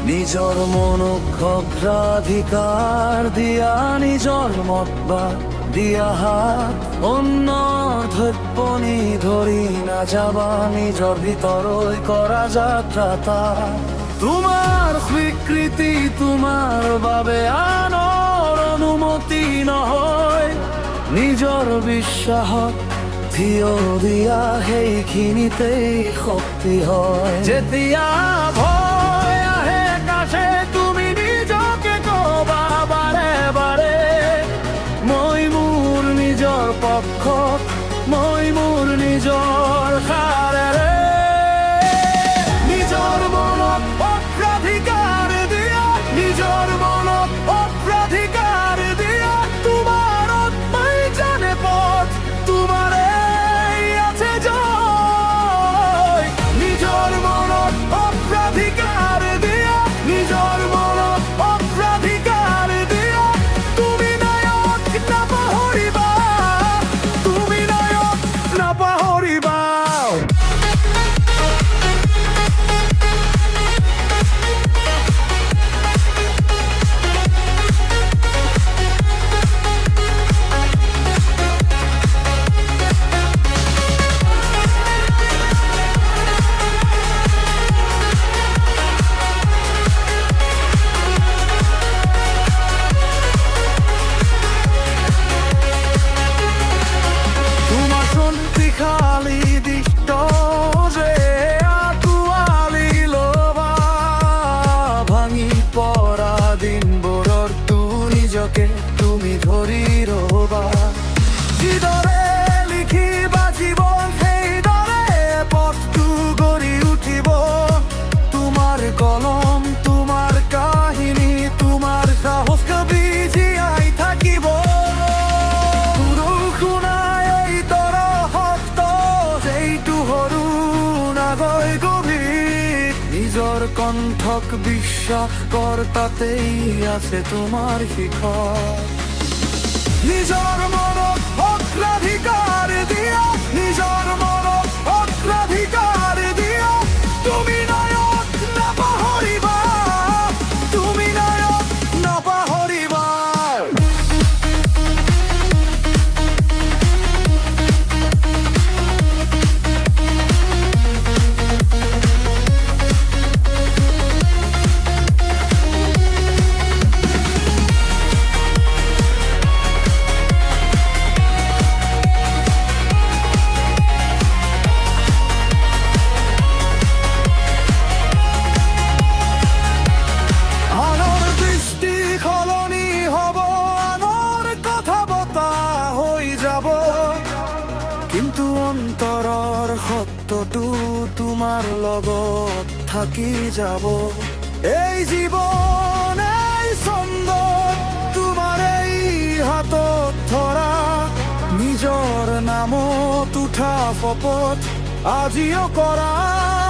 নিজর মনক অগ্রাধিকার দিয়া নিজর মতবা দিয়া হাত অন্য ধৈপনি ধরি না যাবা নিজর ভিতরই করা যাত্রাতা তোমার স্বীকৃতি তোমার বাবে আনৰ অনুমতি নহয় নিজর বিশ্বাস থিয় দিয়া সেইখিনিতেই শক্তি হয় যেতিয়া ভয় আহে কাছে তুমি নিজকে কবা বাৰে বাৰে মই মোৰ নিজৰ পক্ষত মই মোৰ নিজৰ সাৰেৰে নিজৰ মনত অগ্ৰাধিকাৰ দিয়া নিজৰ মনত অগ্ৰাধিকাৰ দিয়া তোমাৰ আত্মাই জানে পথ তোমাৰে আছে জয় নিজৰ মনত অগ্ৰাধিকাৰ দিয়া নিজৰ মনত অগ্ৰাধিকাৰ দিয়া তুমি নায়ক নাপাহৰিবা তুমি নায়ক নাপাহৰিবা খালি দিষ্ট যে আঁতুৱালি ল'বা ভাঙি পৰা দিনবোৰৰ নিজকে তুমি ধৰি ৰ'বা যিদৰে লিখিবা জীৱন সেইদৰে পথটো গঢ়ি উঠিব তোমাৰ কলম তোমাৰ কাহিনী তোমাৰ সাহস কবি জীয়াই থাকিব নিজৰ কণ্ঠক বিশ্বাস কৰ তাতেই আছে তোমাৰ শিখৰ নিজৰ মনক অগ্ৰাধিকাৰ দিয়া নিজৰ মনক অগ্ৰাধিকাৰ দিয়া তুমি নায়ক নাপাহৰিবা তুমি নায়ক নাপাহৰিবা কিন্তু অন্তৰৰ সত্যটো তোমাৰ লগত থাকি যাব এই জীৱন এই ছন্দ তোমাৰ এই হাতত ধৰা নিজৰ নামত উঠা শপত আজিও কৰা